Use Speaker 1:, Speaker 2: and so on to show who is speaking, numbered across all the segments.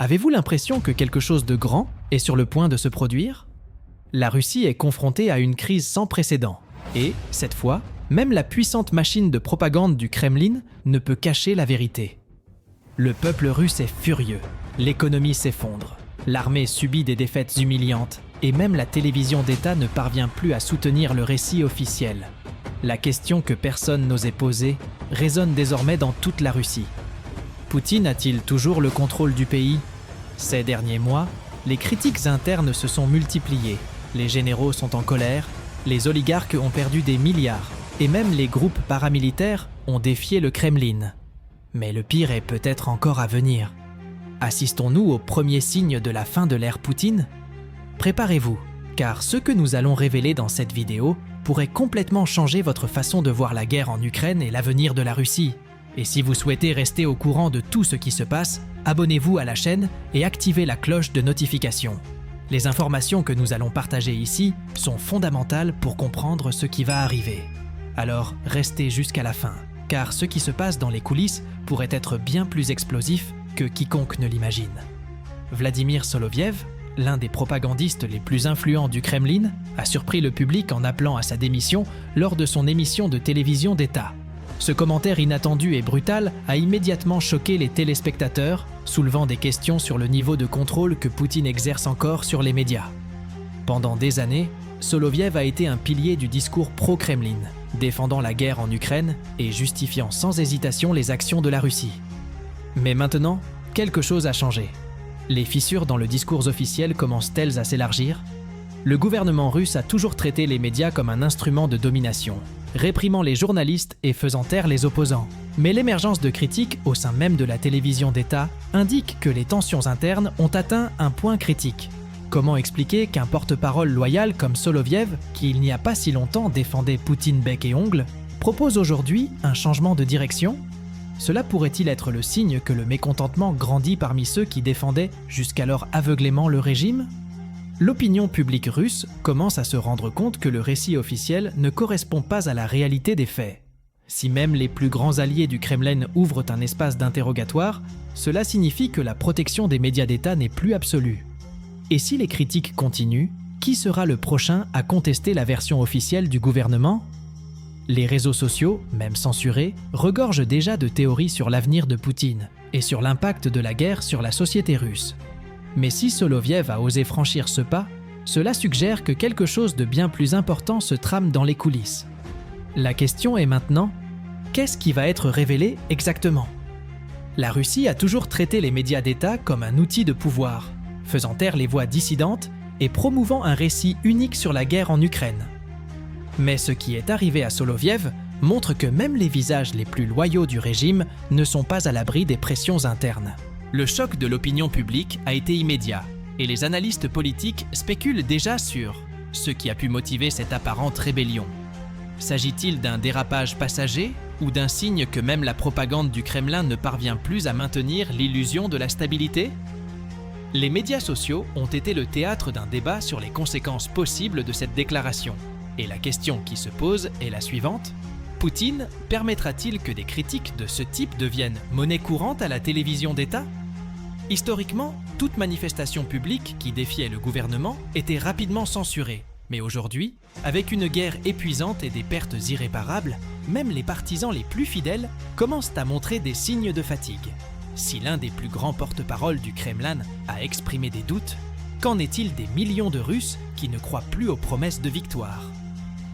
Speaker 1: Avez-vous l'impression que quelque chose de grand est sur le point de se produire ? La Russie est confrontée à une crise sans précédent. Et, cette fois, même la puissante machine de propagande du Kremlin ne peut cacher la vérité. Le peuple russe est furieux, l'économie s'effondre, l'armée subit des défaites humiliantes et même la télévision d'État ne parvient plus à soutenir le récit officiel. La question que personne n'osait poser résonne désormais dans toute la Russie. Poutine a-t-il toujours le contrôle du pays ? Ces derniers mois, les critiques internes se sont multipliées, les généraux sont en colère, les oligarques ont perdu des milliards et même les groupes paramilitaires ont défié le Kremlin. Mais le pire est peut-être encore à venir. Assistons-nous aux premiers signes de la fin de l'ère Poutine ? Préparez-vous, car ce que nous allons révéler dans cette vidéo pourrait complètement changer votre façon de voir la guerre en Ukraine et l'avenir de la Russie. Et si vous souhaitez rester au courant de tout ce qui se passe, abonnez-vous à la chaîne et activez la cloche de notification. Les informations que nous allons partager ici sont fondamentales pour comprendre ce qui va arriver. Alors restez jusqu'à la fin, car ce qui se passe dans les coulisses pourrait être bien plus explosif que quiconque ne l'imagine. Vladimir Soloviev, l'un des propagandistes les plus influents du Kremlin, a surpris le public en appelant à sa démission lors de son émission de télévision d'État. Ce commentaire inattendu et brutal a immédiatement choqué les téléspectateurs, soulevant des questions sur le niveau de contrôle que Poutine exerce encore sur les médias. Pendant des années, Soloviev a été un pilier du discours pro-Kremlin, défendant la guerre en Ukraine et justifiant sans hésitation les actions de la Russie. Mais maintenant, quelque chose a changé. Les fissures dans le discours officiel commencent-elles à s'élargir ? Le gouvernement russe a toujours traité les médias comme un instrument de domination, réprimant les journalistes et faisant taire les opposants. Mais l'émergence de critiques au sein même de la télévision d'État indique que les tensions internes ont atteint un point critique. Comment expliquer qu'un porte-parole loyal comme Soloviev, qui il n'y a pas si longtemps défendait Poutine bec et ongles, propose aujourd'hui un changement de direction ? Cela pourrait-il être le signe que le mécontentement grandit parmi ceux qui défendaient jusqu'alors aveuglément le régime ? L'opinion publique russe commence à se rendre compte que le récit officiel ne correspond pas à la réalité des faits. Si même les plus grands alliés du Kremlin ouvrent un espace d'interrogatoire, cela signifie que la protection des médias d'État n'est plus absolue. Et si les critiques continuent, qui sera le prochain à contester la version officielle du gouvernement ? Les réseaux sociaux, même censurés, regorgent déjà de théories sur l'avenir de Poutine et sur l'impact de la guerre sur la société russe. Mais si Soloviev a osé franchir ce pas, cela suggère que quelque chose de bien plus important se trame dans les coulisses. La question est maintenant, qu'est-ce qui va être révélé exactement ? La Russie a toujours traité les médias d'État comme un outil de pouvoir, faisant taire les voix dissidentes et promouvant un récit unique sur la guerre en Ukraine. Mais ce qui est arrivé à Soloviev montre que même les visages les plus loyaux du régime ne sont pas à l'abri des pressions internes. Le choc de l'opinion publique a été immédiat, et les analystes politiques spéculent déjà sur ce qui a pu motiver cette apparente rébellion. S'agit-il d'un dérapage passager ou d'un signe que même la propagande du Kremlin ne parvient plus à maintenir l'illusion de la stabilité ? Les médias sociaux ont été le théâtre d'un débat sur les conséquences possibles de cette déclaration. Et la question qui se pose est la suivante. Poutine permettra-t-il que des critiques de ce type deviennent monnaie courante à la télévision d'État ? Historiquement, toute manifestation publique qui défiait le gouvernement était rapidement censurée. Mais aujourd'hui, avec une guerre épuisante et des pertes irréparables, même les partisans les plus fidèles commencent à montrer des signes de fatigue. Si l'un des plus grands porte-parole du Kremlin a exprimé des doutes, qu'en est-il des millions de Russes qui ne croient plus aux promesses de victoire ?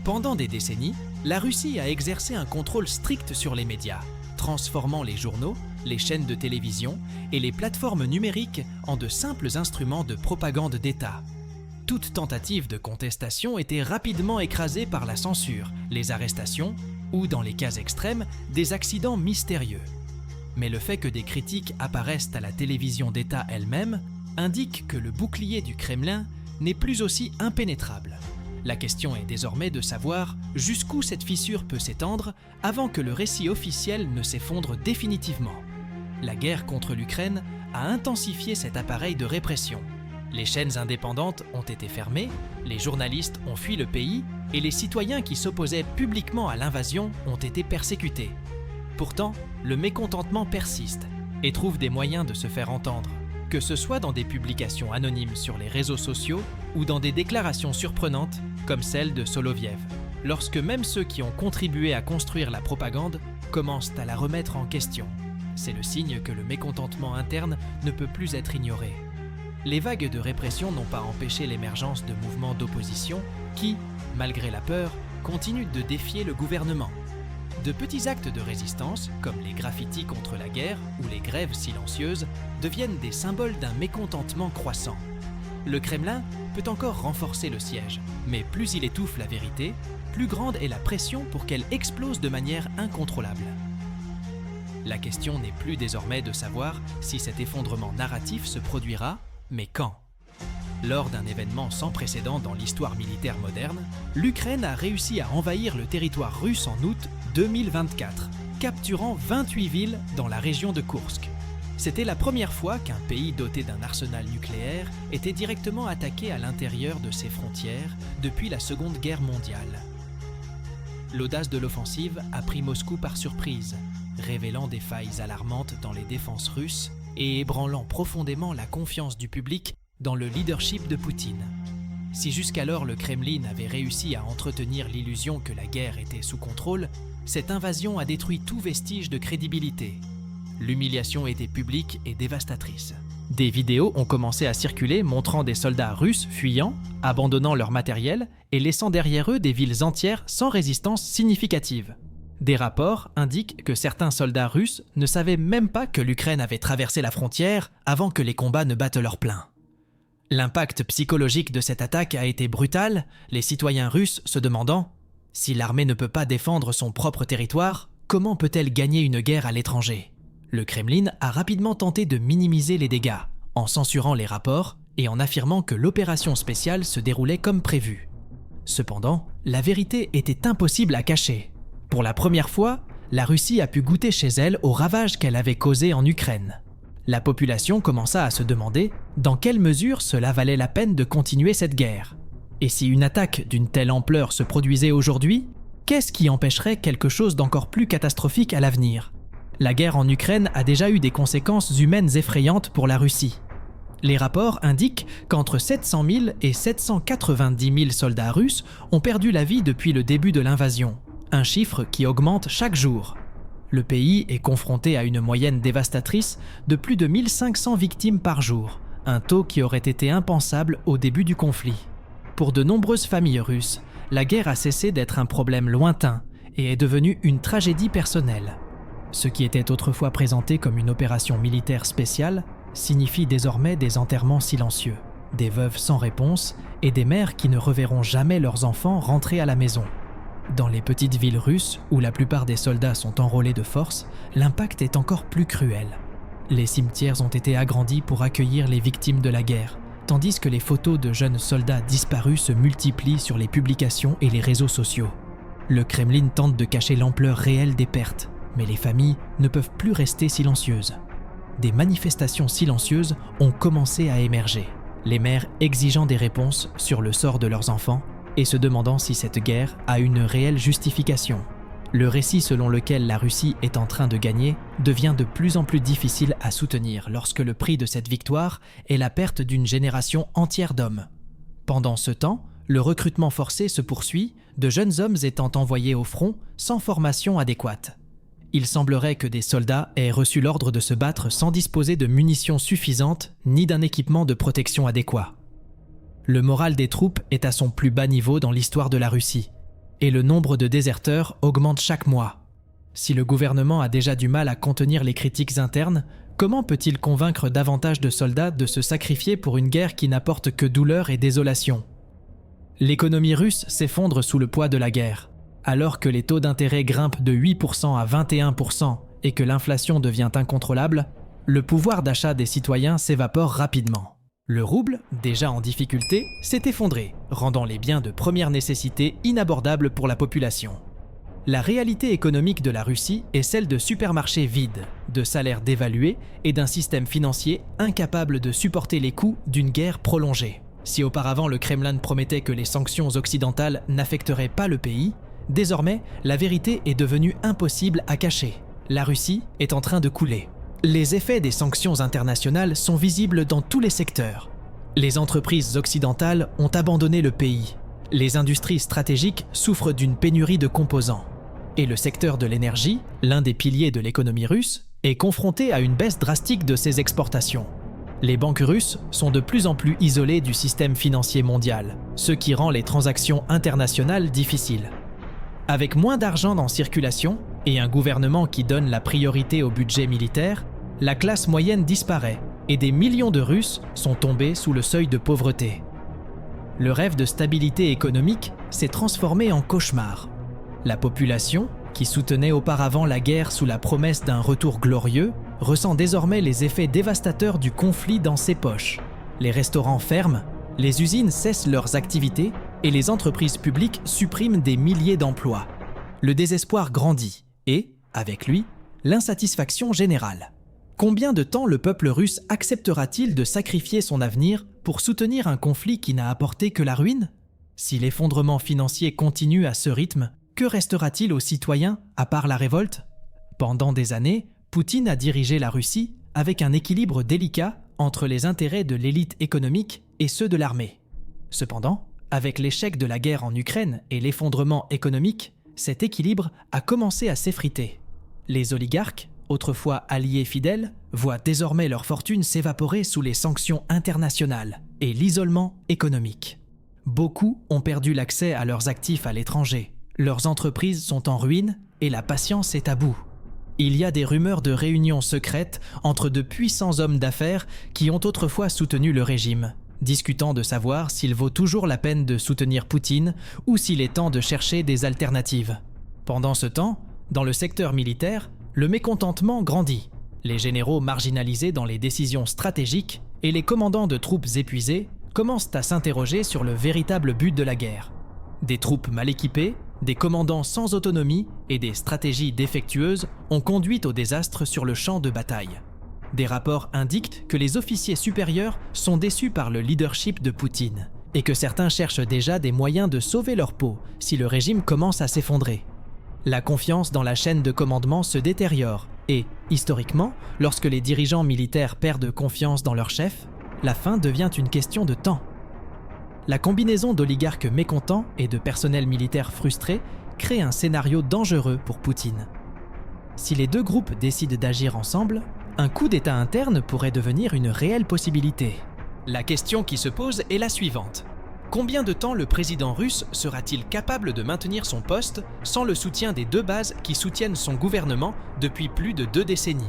Speaker 1: Pendant des décennies, la Russie a exercé un contrôle strict sur les médias, transformant les journaux, les chaînes de télévision et les plateformes numériques en de simples instruments de propagande d'État. Toute tentative de contestation était rapidement écrasée par la censure, les arrestations ou, dans les cas extrêmes, des accidents mystérieux. Mais le fait que des critiques apparaissent à la télévision d'État elle-même indique que le bouclier du Kremlin n'est plus aussi impénétrable. La question est désormais de savoir jusqu'où cette fissure peut s'étendre avant que le récit officiel ne s'effondre définitivement. La guerre contre l'Ukraine a intensifié cet appareil de répression. Les chaînes indépendantes ont été fermées, les journalistes ont fui le pays et les citoyens qui s'opposaient publiquement à l'invasion ont été persécutés. Pourtant, le mécontentement persiste et trouve des moyens de se faire entendre. Que ce soit dans des publications anonymes sur les réseaux sociaux ou dans des déclarations surprenantes comme celle de Soloviev, lorsque même ceux qui ont contribué à construire la propagande commencent à la remettre en question. C'est le signe que le mécontentement interne ne peut plus être ignoré. Les vagues de répression n'ont pas empêché l'émergence de mouvements d'opposition qui, malgré la peur, continuent de défier le gouvernement. De petits actes de résistance, comme les graffitis contre la guerre ou les grèves silencieuses, deviennent des symboles d'un mécontentement croissant. Le Kremlin peut encore renforcer le siège, mais plus il étouffe la vérité, plus grande est la pression pour qu'elle explose de manière incontrôlable. La question n'est plus désormais de savoir si cet effondrement narratif se produira, mais quand. Lors d'un événement sans précédent dans l'histoire militaire moderne, l'Ukraine a réussi à envahir le territoire russe en août 2024, capturant 28 villes dans la région de Koursk. C'était la première fois qu'un pays doté d'un arsenal nucléaire était directement attaqué à l'intérieur de ses frontières depuis la Seconde Guerre mondiale. L'audace de l'offensive a pris Moscou par surprise, révélant des failles alarmantes dans les défenses russes et ébranlant profondément la confiance du public dans le leadership de Poutine. Si jusqu'alors le Kremlin avait réussi à entretenir l'illusion que la guerre était sous contrôle, cette invasion a détruit tout vestige de crédibilité. L'humiliation était publique et dévastatrice. Des vidéos ont commencé à circuler montrant des soldats russes fuyant, abandonnant leur matériel et laissant derrière eux des villes entières sans résistance significative. Des rapports indiquent que certains soldats russes ne savaient même pas que l'Ukraine avait traversé la frontière avant que les combats ne battent leur plein. L'impact psychologique de cette attaque a été brutal, les citoyens russes se demandant « Si l'armée ne peut pas défendre son propre territoire, comment peut-elle gagner une guerre à l'étranger ?» Le Kremlin a rapidement tenté de minimiser les dégâts, en censurant les rapports et en affirmant que l'opération spéciale se déroulait comme prévu. Cependant, la vérité était impossible à cacher. Pour la première fois, la Russie a pu goûter chez elle aux ravages qu'elle avait causés en Ukraine. La population commença à se demander dans quelle mesure cela valait la peine de continuer cette guerre. Et si une attaque d'une telle ampleur se produisait aujourd'hui, qu'est-ce qui empêcherait quelque chose d'encore plus catastrophique à l'avenir ? La guerre en Ukraine a déjà eu des conséquences humaines effrayantes pour la Russie. Les rapports indiquent qu'entre 700 000 et 790 000 soldats russes ont perdu la vie depuis le début de l'invasion, un chiffre qui augmente chaque jour. Le pays est confronté à une moyenne dévastatrice de plus de 1500 victimes par jour, un taux qui aurait été impensable au début du conflit. Pour de nombreuses familles russes, la guerre a cessé d'être un problème lointain et est devenue une tragédie personnelle. Ce qui était autrefois présenté comme une opération militaire spéciale signifie désormais des enterrements silencieux, des veuves sans réponse et des mères qui ne reverront jamais leurs enfants rentrer à la maison. Dans les petites villes russes, où la plupart des soldats sont enrôlés de force, l'impact est encore plus cruel. Les cimetières ont été agrandis pour accueillir les victimes de la guerre, tandis que les photos de jeunes soldats disparus se multiplient sur les publications et les réseaux sociaux. Le Kremlin tente de cacher l'ampleur réelle des pertes, mais les familles ne peuvent plus rester silencieuses. Des manifestations silencieuses ont commencé à émerger, les mères exigeant des réponses sur le sort de leurs enfants et se demandant si cette guerre a une réelle justification. Le récit selon lequel la Russie est en train de gagner devient de plus en plus difficile à soutenir lorsque le prix de cette victoire est la perte d'une génération entière d'hommes. Pendant ce temps, le recrutement forcé se poursuit, de jeunes hommes étant envoyés au front sans formation adéquate. Il semblerait que des soldats aient reçu l'ordre de se battre sans disposer de munitions suffisantes ni d'un équipement de protection adéquat. Le moral des troupes est à son plus bas niveau dans l'histoire de la Russie, et le nombre de déserteurs augmente chaque mois. Si le gouvernement a déjà du mal à contenir les critiques internes, comment peut-il convaincre davantage de soldats de se sacrifier pour une guerre qui n'apporte que douleur et désolation ? L'économie russe s'effondre sous le poids de la guerre. Alors que les taux d'intérêt grimpent de 8% à 21% et que l'inflation devient incontrôlable, le pouvoir d'achat des citoyens s'évapore rapidement. Le rouble, déjà en difficulté, s'est effondré, rendant les biens de première nécessité inabordables pour la population. La réalité économique de la Russie est celle de supermarchés vides, de salaires dévalués et d'un système financier incapable de supporter les coûts d'une guerre prolongée. Si auparavant le Kremlin promettait que les sanctions occidentales n'affecteraient pas le pays, désormais la vérité est devenue impossible à cacher. La Russie est en train de couler. Les effets des sanctions internationales sont visibles dans tous les secteurs. Les entreprises occidentales ont abandonné le pays. Les industries stratégiques souffrent d'une pénurie de composants. Et le secteur de l'énergie, l'un des piliers de l'économie russe, est confronté à une baisse drastique de ses exportations. Les banques russes sont de plus en plus isolées du système financier mondial, ce qui rend les transactions internationales difficiles. Avec moins d'argent en circulation et un gouvernement qui donne la priorité au budget militaire, la classe moyenne disparaît et des millions de Russes sont tombés sous le seuil de pauvreté. Le rêve de stabilité économique s'est transformé en cauchemar. La population, qui soutenait auparavant la guerre sous la promesse d'un retour glorieux, ressent désormais les effets dévastateurs du conflit dans ses poches. Les restaurants ferment, les usines cessent leurs activités et les entreprises publiques suppriment des milliers d'emplois. Le désespoir grandit et, avec lui, l'insatisfaction générale. Combien de temps le peuple russe acceptera-t-il de sacrifier son avenir pour soutenir un conflit qui n'a apporté que la ruine ? Si l'effondrement financier continue à ce rythme, que restera-t-il aux citoyens à part la révolte ? Pendant des années, Poutine a dirigé la Russie avec un équilibre délicat entre les intérêts de l'élite économique et ceux de l'armée. Cependant, avec l'échec de la guerre en Ukraine et l'effondrement économique, cet équilibre a commencé à s'effriter. Les oligarques, autrefois alliés fidèles, voient désormais leur fortune s'évaporer sous les sanctions internationales et l'isolement économique. Beaucoup ont perdu l'accès à leurs actifs à l'étranger. Leurs entreprises sont en ruine et la patience est à bout. Il y a des rumeurs de réunions secrètes entre de puissants hommes d'affaires qui ont autrefois soutenu le régime, discutant de savoir s'il vaut toujours la peine de soutenir Poutine ou s'il est temps de chercher des alternatives. Pendant ce temps, dans le secteur militaire, le mécontentement grandit. Les généraux marginalisés dans les décisions stratégiques et les commandants de troupes épuisés commencent à s'interroger sur le véritable but de la guerre. Des troupes mal équipées, des commandants sans autonomie et des stratégies défectueuses ont conduit au désastre sur le champ de bataille. Des rapports indiquent que les officiers supérieurs sont déçus par le leadership de Poutine et que certains cherchent déjà des moyens de sauver leur peau si le régime commence à s'effondrer. La confiance dans la chaîne de commandement se détériore et, historiquement, lorsque les dirigeants militaires perdent confiance dans leur chef, la fin devient une question de temps. La combinaison d'oligarques mécontents et de personnel militaire frustré crée un scénario dangereux pour Poutine. Si les deux groupes décident d'agir ensemble, un coup d'État interne pourrait devenir une réelle possibilité. La question qui se pose est la suivante. Combien de temps le président russe sera-t-il capable de maintenir son poste sans le soutien des deux bases qui soutiennent son gouvernement depuis plus de 2 décennies ?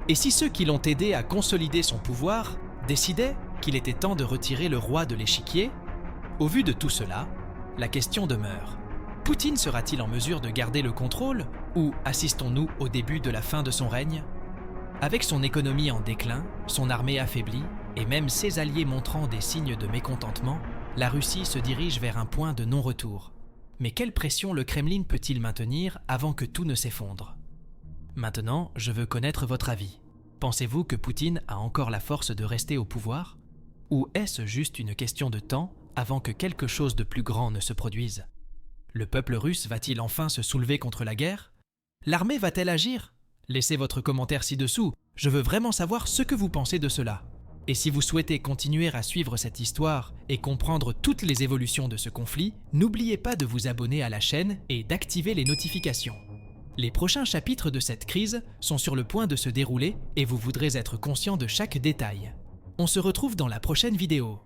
Speaker 1: Et si ceux qui l'ont aidé à consolider son pouvoir décidaient qu'il était temps de retirer le roi de l'échiquier ? Au vu de tout cela, la question demeure. Poutine sera-t-il en mesure de garder le contrôle ou assistons-nous au début de la fin de son règne ? Avec son économie en déclin, son armée affaiblie et même ses alliés montrant des signes de mécontentement, la Russie se dirige vers un point de non-retour. Mais quelle pression le Kremlin peut-il maintenir avant que tout ne s'effondre ? Maintenant, je veux connaître votre avis. Pensez-vous que Poutine a encore la force de rester au pouvoir ? Ou est-ce juste une question de temps avant que quelque chose de plus grand ne se produise ? Le peuple russe va-t-il enfin se soulever contre la guerre ? L'armée va-t-elle agir ? Laissez votre commentaire ci-dessous, je veux vraiment savoir ce que vous pensez de cela. Et si vous souhaitez continuer à suivre cette histoire et comprendre toutes les évolutions de ce conflit, n'oubliez pas de vous abonner à la chaîne et d'activer les notifications. Les prochains chapitres de cette crise sont sur le point de se dérouler et vous voudrez être conscient de chaque détail. On se retrouve dans la prochaine vidéo.